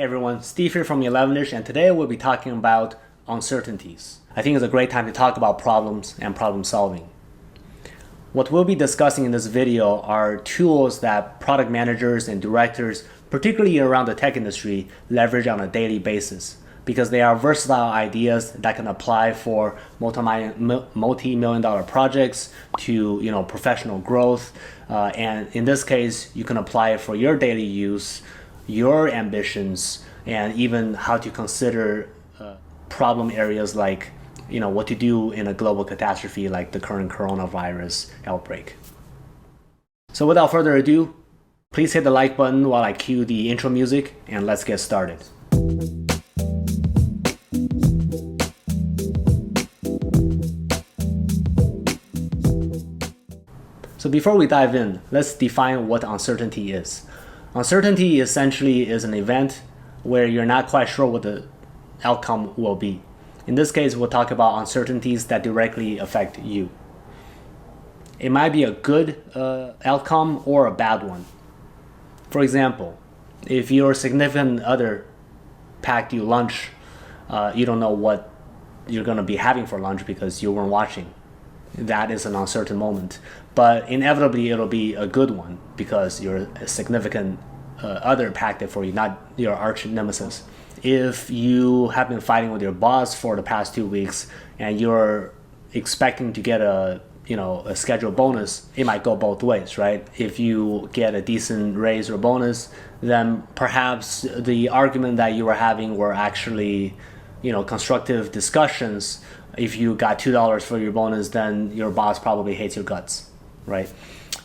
Hey everyone, Steve here from 11ish, and today we'll be talking about uncertainties. I think it's a great time to talk about problems and problem solving. What we'll be discussing in this video are tools that product managers and directors, particularly around the tech industry, leverage on a daily basis because they are versatile ideas that can apply for multi-million dollar projects to professional growth, and in this case, you can apply it for your daily use, your ambitions, and even how to consider problem areas like what to do in a global catastrophe like the current coronavirus outbreak. So without further ado, please hit the like button while I cue the intro music, and let's get started. So before we dive in, let's define what uncertainty is. Uncertainty essentially is an event where you're not quite sure what the outcome will be. In this case, we'll talk about uncertainties that directly affect you. It might be a good outcome or a bad one. For example, if your significant other packed you lunch, you don't know what you're going to be having for lunch because you weren't watching. That is an uncertain moment, but inevitably it'll be a good one because your significant other packed it for you, not your arch nemesis. If you have been fighting with your boss for the past 2 weeks and you're expecting to get a scheduled bonus, it might go both ways, right? If you get a decent raise or bonus, then perhaps the argument that you were having were actually constructive discussions. If you got $2 for your bonus, then your boss probably hates your guts, right?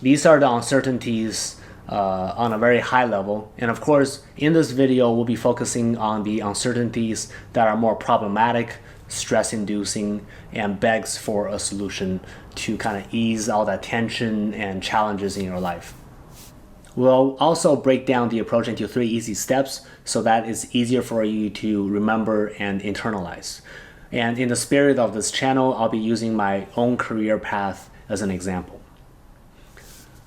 These are the uncertainties on a very high level. And of course, in this video, we'll be focusing on the uncertainties that are more problematic, stress-inducing, and begs for a solution to kind of ease all that tension and challenges in your life. We'll also break down the approach into 3 easy steps so that it's easier for you to remember and internalize. And in the spirit of this channel, I'll be using my own career path as an example.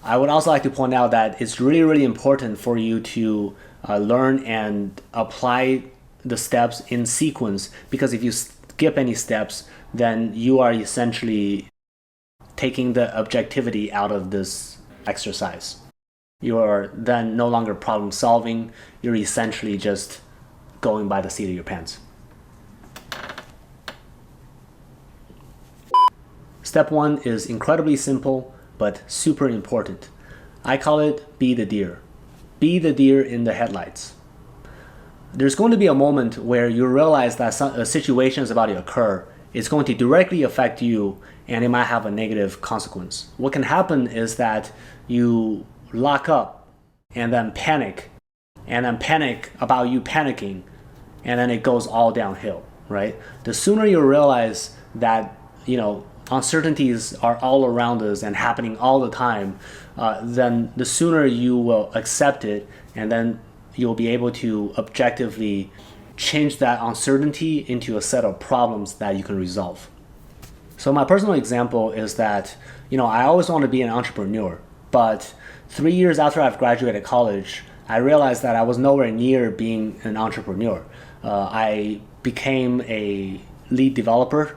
I would also like to point out that it's really, really important for you to learn and apply the steps in sequence, because if you skip any steps, then you are essentially taking the objectivity out of this exercise. You are then no longer problem solving, you're essentially just going by the seat of your pants. Step 1 is incredibly simple, but super important. I call it be the deer. Be the deer in the headlights. There's going to be a moment where you realize that a situation is about to occur. It's going to directly affect you, and it might have a negative consequence. What can happen is that you lock up and then panic about you panicking, and then it goes all downhill, right? The sooner you realize that uncertainties are all around us and happening all the time, then the sooner you will accept it, and then you'll be able to objectively change that uncertainty into a set of problems that you can resolve. So my personal example is that I always want to be an entrepreneur, but 3 years after I've graduated college, I realized that I was nowhere near being an entrepreneur. I became a lead developer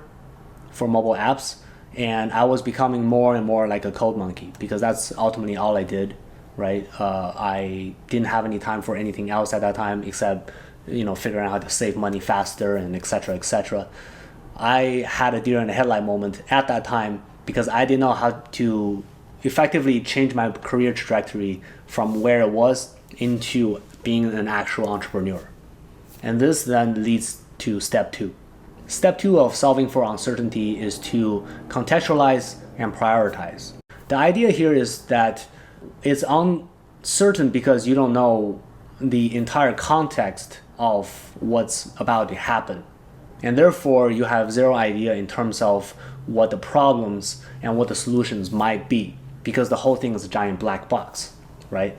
for mobile apps, and I was becoming more and more like a code monkey because that's ultimately all I did, right? I didn't have any time for anything else at that time except figuring out how to save money faster and etc. etc. I had a deer in the headlight moment at that time because I didn't know how to effectively change my career trajectory from where it was into being an actual entrepreneur. And this then leads to step 2. Step 2 of solving for uncertainty is to contextualize and prioritize. The idea here is that it's uncertain because you don't know the entire context of what's about to happen. And therefore, you have zero idea in terms of what the problems and what the solutions might be, because the whole thing is a giant black box, right?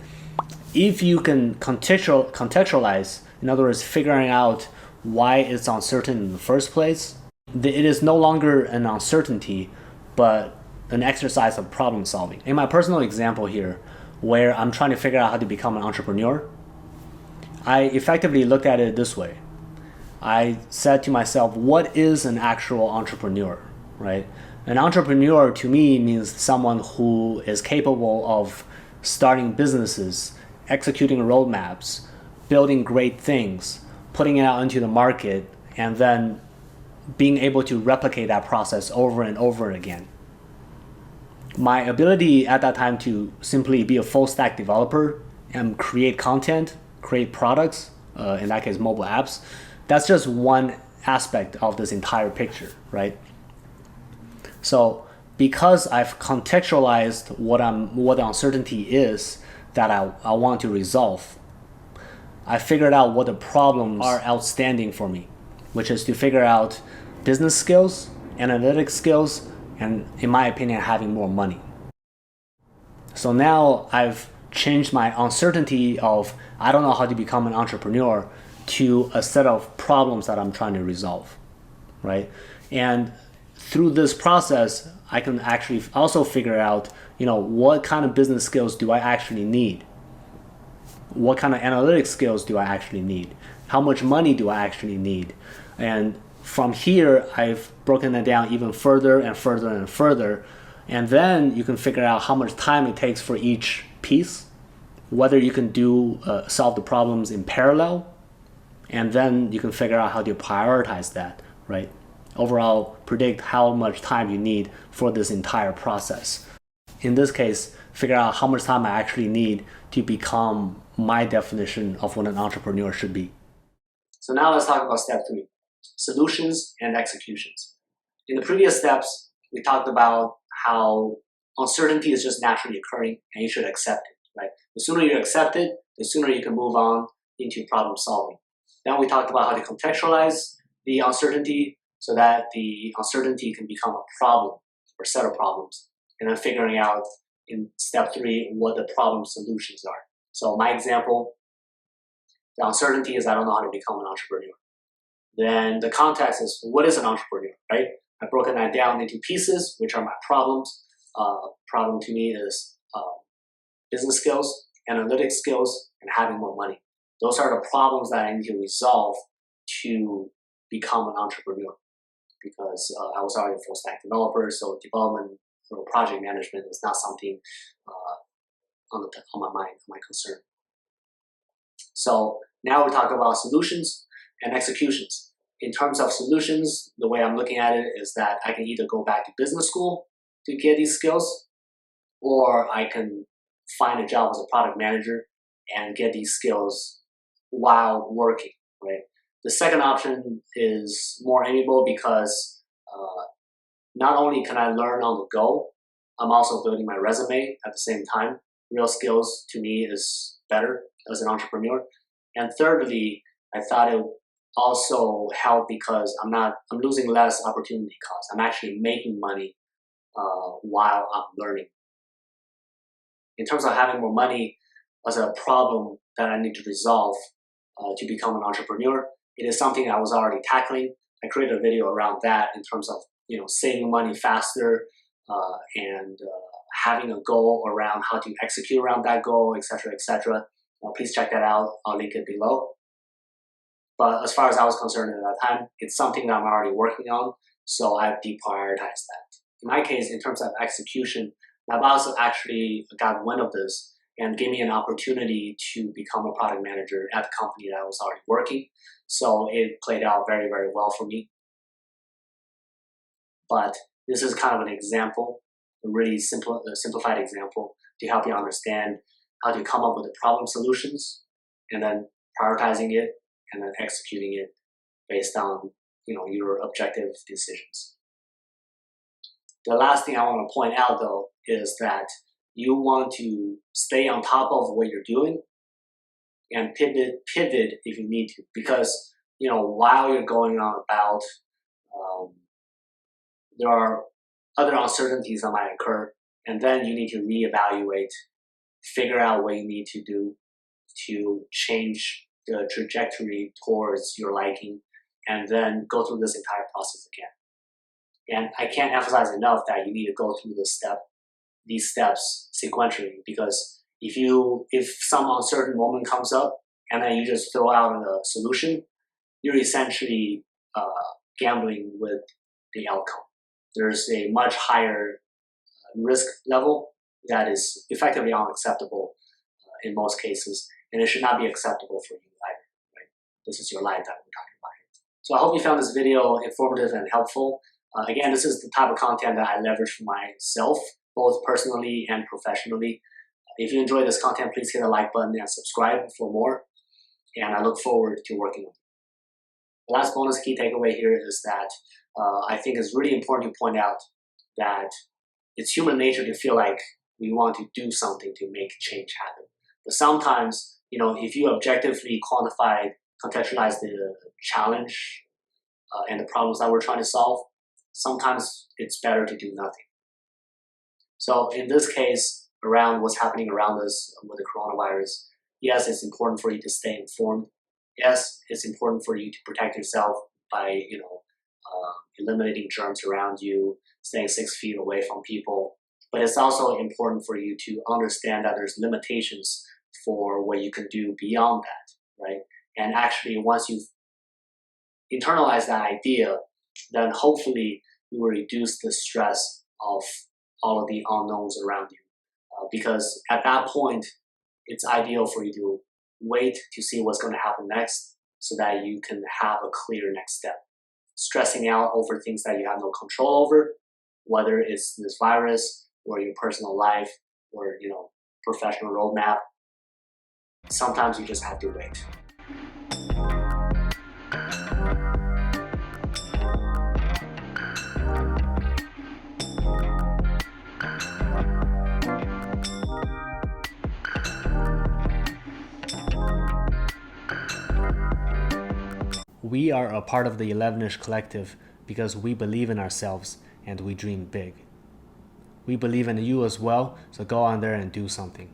If you can contextualize, in other words, figuring out why it's uncertain in the first place, it is no longer an uncertainty, but an exercise of problem solving. In my personal example here, where I'm trying to figure out how to become an entrepreneur, I effectively looked at it this way. I said to myself, what is an actual entrepreneur, right? An entrepreneur to me means someone who is capable of starting businesses, executing roadmaps, building great things, putting it out into the market, and then being able to replicate that process over and over again. My ability at that time to simply be a full stack developer and create content, create products, in that case mobile apps, that's just one aspect of this entire picture, right? So because I've contextualized what the uncertainty is that I want to resolve, I figured out what the problems are outstanding for me, which is to figure out business skills, analytics skills, and in my opinion, having more money. So now I've changed my uncertainty of I don't know how to become an entrepreneur to a set of problems that I'm trying to resolve, right? And through this process, I can actually also figure out, what kind of business skills do I actually need? What kind of analytics skills do I actually need? How much money do I actually need? And from here, I've broken it down even further and further and further. And then you can figure out how much time it takes for each piece, whether you can solve the problems in parallel, and then you can figure out how to prioritize that, right? Overall, predict how much time you need for this entire process. In this case, figure out how much time I actually need to become my definition of what an entrepreneur should be. So now let's talk about step 3, solutions and executions. In the previous steps, we talked about how uncertainty is just naturally occurring and you should accept it, right? The sooner you accept it, the sooner you can move on into problem solving. Then we talked about how to contextualize the uncertainty so that the uncertainty can become a problem or set of problems, and then figuring out in step 3 what the problem solutions are. So my example, the uncertainty is I don't know how to become an entrepreneur. Then the context is what is an entrepreneur, right? I've broken that down into pieces, which are my problems. Problem to me is business skills, analytics skills, and having more money. Those are the problems that I need to resolve to become an entrepreneur, because I was already a full stack developer, so development or project management is not something on my mind, my concern. So now we talk about solutions and executions. In terms of solutions, the way I'm looking at it is that I can either go back to business school to get these skills, or I can find a job as a product manager and get these skills while working, right? The second option is more amiable because not only can I learn on the go, I'm also building my resume at the same time. Real skills to me is better as an entrepreneur. And thirdly, I thought it would also help because I'm losing less opportunity cost. I'm actually making money while I'm learning. In terms of having more money as a problem that I need to resolve to become an entrepreneur, it is something I was already tackling. I created a video around that in terms of saving money faster and having a goal around how to execute around that goal, etc., etc. Please check that out. I'll link it below. But as far as I was concerned at that time, it's something that I'm already working on, so I've deprioritized that. In my case, in terms of execution, my boss actually got wind of this and gave me an opportunity to become a product manager at the company that I was already working. So it played out very, very well for me. But this is kind of an example, a really simplified example to help you understand how to come up with the problem solutions and then prioritizing it and then executing it based on your objective decisions. The last thing I want to point out though is that you want to stay on top of what you're doing and pivot if you need to, because while you're going on about there are other uncertainties that might occur, and then you need to reevaluate, figure out what you need to do to change the trajectory towards your liking, and then go through this entire process again. And I can't emphasize enough that you need to go through these steps sequentially, because if some uncertain moment comes up, and then you just throw out a solution, you're essentially gambling with the outcome. There's a much higher risk level that is effectively unacceptable in most cases, and it should not be acceptable for you either. Right? This is your life that we're talking about here. So I hope you found this video informative and helpful. Again, this is the type of content that I leverage for myself, both personally and professionally. If you enjoy this content, please hit the like button and subscribe for more. And I look forward to working with you. The last bonus key takeaway here is that I think it's really important to point out that it's human nature to feel like we want to do something to make change happen. But sometimes, if you objectively contextualize the challenge and the problems that we're trying to solve, sometimes it's better to do nothing. So in this case, around what's happening around us with the coronavirus, yes, it's important for you to stay informed. Yes, it's important for you to protect yourself by, eliminating germs around you, staying 6 feet away from people. But it's also important for you to understand that there's limitations for what you can do beyond that, right? And actually, once you've internalized that idea, then hopefully you will reduce the stress of all of the unknowns around you. Because at that point, it's ideal for you to wait to see what's going to happen next so that you can have a clear next step. Stressing out over things that you have no control over, whether it's this virus or your personal life or, professional roadmap, sometimes you just have to wait. We are a part of the 11ish collective because we believe in ourselves and we dream big. We believe in you as well, so go on there and do something.